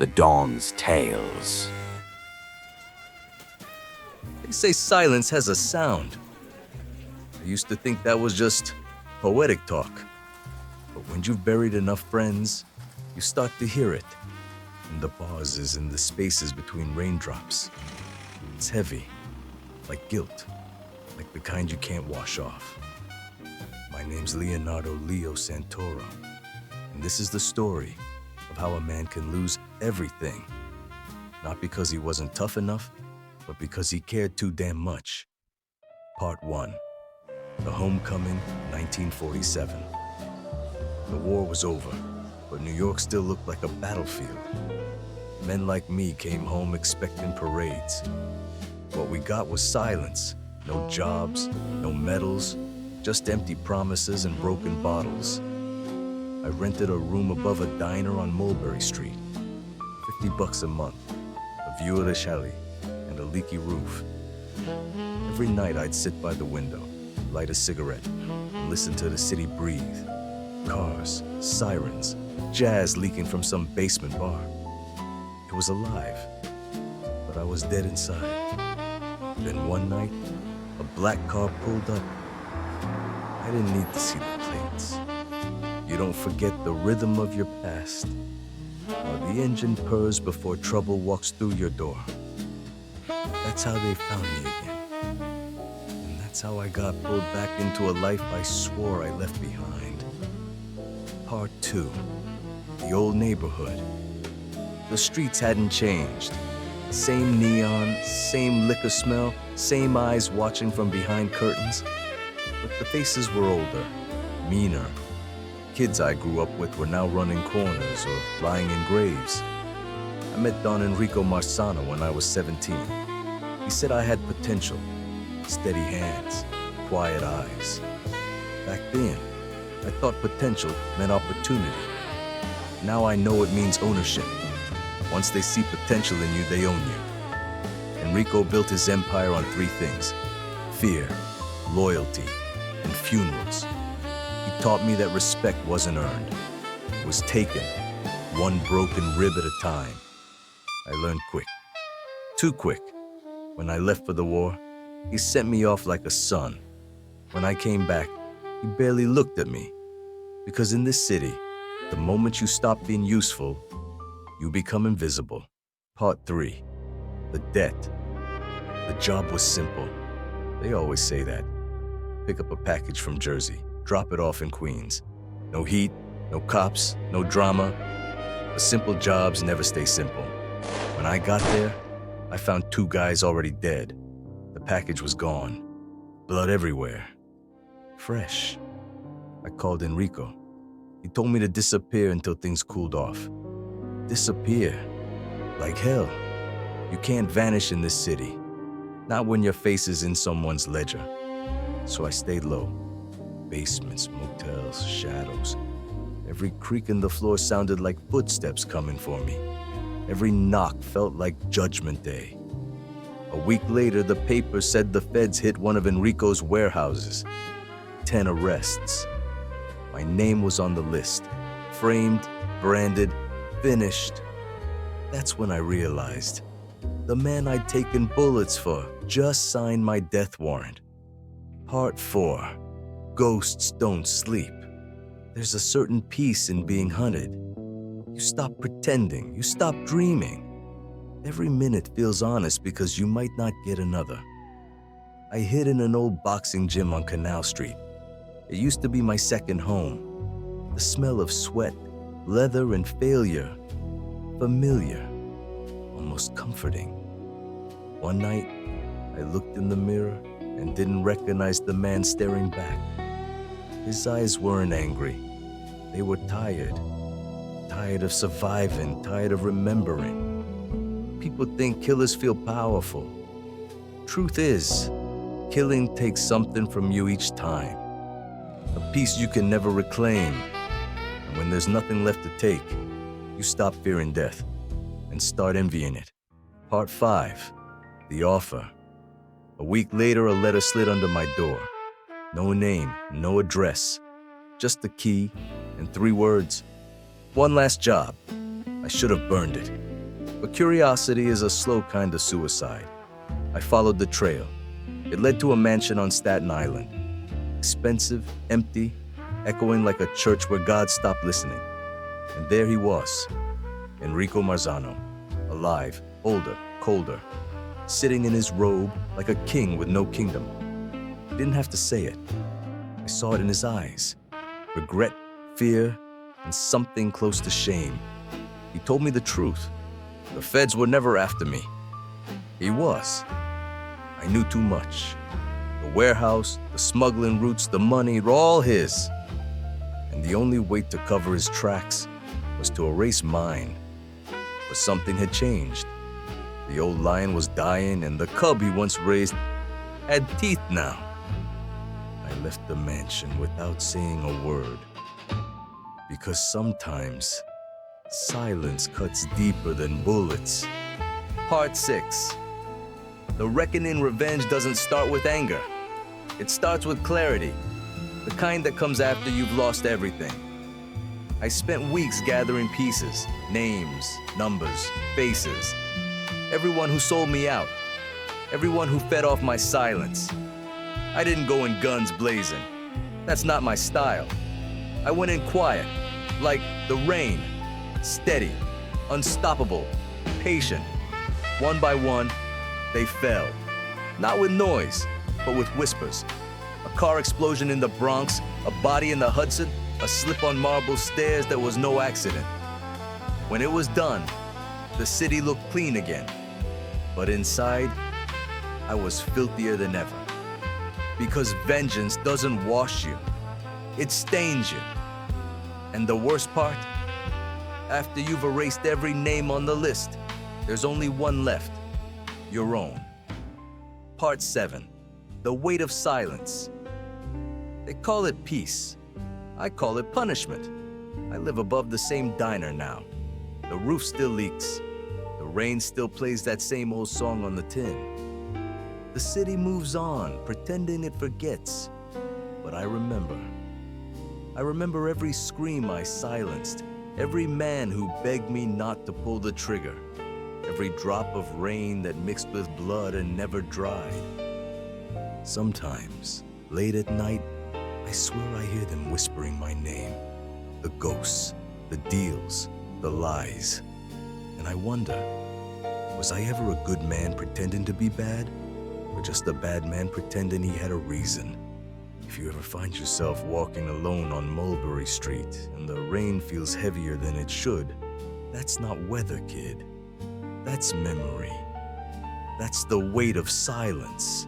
the Dawn's tales. They say silence has a sound. I used to think that was just poetic talk. But when you've buried enough friends, you start to hear it. In the pauses and the spaces between raindrops. It's heavy, like guilt, like the kind you can't wash off. My name's Leonardo Leo Santoro, and this is the story of how a man can lose everything. Not because he wasn't tough enough, but because he cared too damn much. Part 1. The Homecoming, 1947. The war was over, but New York still looked like a battlefield. Men like me came home expecting parades. What we got was silence. No jobs, no medals, just empty promises and broken bottles. I rented a room above a diner on Mulberry Street. $50 a month, a view of the chalet, and a leaky roof. Every night I'd sit by the window, light a cigarette, and listen to the city breathe. Cars, sirens, jazz leaking from some basement bar. It was alive, but I was dead inside. Then one night, a black car pulled up. I didn't need to see the plates. You don't forget the rhythm of your past, or the engine purrs before trouble walks through your door. That's how they found me again. And that's how I got pulled back into a life I swore I left behind. Part 2. The old neighborhood. The streets hadn't changed. Same neon, same liquor smell, same eyes watching from behind curtains. But the faces were older, meaner. Kids I grew up with were now running corners or lying in graves. I met Don Enrico Marsano when I was 17. He said I had potential, steady hands, quiet eyes. Back then, I thought potential meant opportunity. Now I know it means ownership. Once they see potential in you, they own you. Enrico built his empire on 3 things: fear, loyalty, and funerals. He taught me that respect wasn't earned. It was taken, one broken rib at a time. I learned quick. Too quick. When I left for the war, he sent me off like a son. When I came back, he barely looked at me. Because in this city, the moment you stop being useful, you become invisible. Part 3. The debt. The job was simple. They always say that. Pick up a package from Jersey, drop it off in Queens. No heat, no cops, no drama. But simple jobs never stay simple. When I got there, I found 2 guys already dead. The package was gone. Blood everywhere. Fresh. I called Enrico. He told me to disappear until things cooled off. Disappear. Like hell. You can't vanish in this city. Not when your face is in someone's ledger. So I stayed low. Basements, motels, shadows. Every creak in the floor sounded like footsteps coming for me. Every knock felt like Judgment Day. A week later, the paper said the feds hit one of Enrico's warehouses. 10 arrests. My name was on the list. Framed, branded, finished. That's when I realized the man I'd taken bullets for just signed my death warrant. Part 4. Ghosts don't sleep. There's a certain peace in being hunted. You stop pretending, you stop dreaming. Every minute feels honest because you might not get another. I hid in an old boxing gym on Canal Street. It used to be my second home. The smell of sweat, leather, and failure. Familiar, almost comforting. One night, I looked in the mirror and didn't recognize the man staring back. His eyes weren't angry. They were tired. Tired of surviving, tired of remembering. People think killers feel powerful. Truth is, killing takes something from you each time. A piece you can never reclaim. And when there's nothing left to take, you stop fearing death and start envying it. Part 5. The offer. A week later, a letter slid under my door. No name, no address. Just the key and 3 words. One last job. I should have burned it. But curiosity is a slow kind of suicide. I followed the trail. It led to a mansion on Staten Island. Expensive, empty, echoing like a church where God stopped listening. And there he was, Enrico Marzano, alive, older, colder, sitting in his robe like a king with no kingdom. He didn't have to say it. I saw it in his eyes. Regret, fear, and something close to shame. He told me the truth. The feds were never after me. He was. I knew too much. The warehouse, the smuggling routes, the money were all his. And the only way to cover his tracks was to erase mine. But something had changed. The old lion was dying, and the cub he once raised had teeth now. I left the mansion without saying a word. Because sometimes, silence cuts deeper than bullets. Part 6. The reckoning revenge doesn't start with anger. It starts with clarity, the kind that comes after you've lost everything. I spent weeks gathering pieces, names, numbers, faces. Everyone who sold me out. Everyone who fed off my silence. I didn't go in guns blazing. That's not my style. I went in quiet, like the rain, steady, unstoppable, patient. One by one, they fell. Not with noise, but with whispers. A car explosion in the Bronx, a body in the Hudson, a slip on marble stairs that was no accident. When it was done, the city looked clean again. But inside, I was filthier than ever. Because vengeance doesn't wash you, it stains you. And the worst part? After you've erased every name on the list, there's only one left, your own. Part 7, the weight of silence. They call it peace. I call it punishment. I live above the same diner now. The roof still leaks. The rain still plays that same old song on the tin. The city moves on, pretending it forgets. But I remember. I remember every scream I silenced, every man who begged me not to pull the trigger, every drop of rain that mixed with blood and never dried. Sometimes, late at night, I swear I hear them whispering my name. The ghosts, the deals, the lies. And I wonder, was I ever a good man pretending to be bad? Or just a bad man pretending he had a reason? If you ever find yourself walking alone on Mulberry Street and the rain feels heavier than it should, that's not weather, kid. That's memory. That's the weight of silence.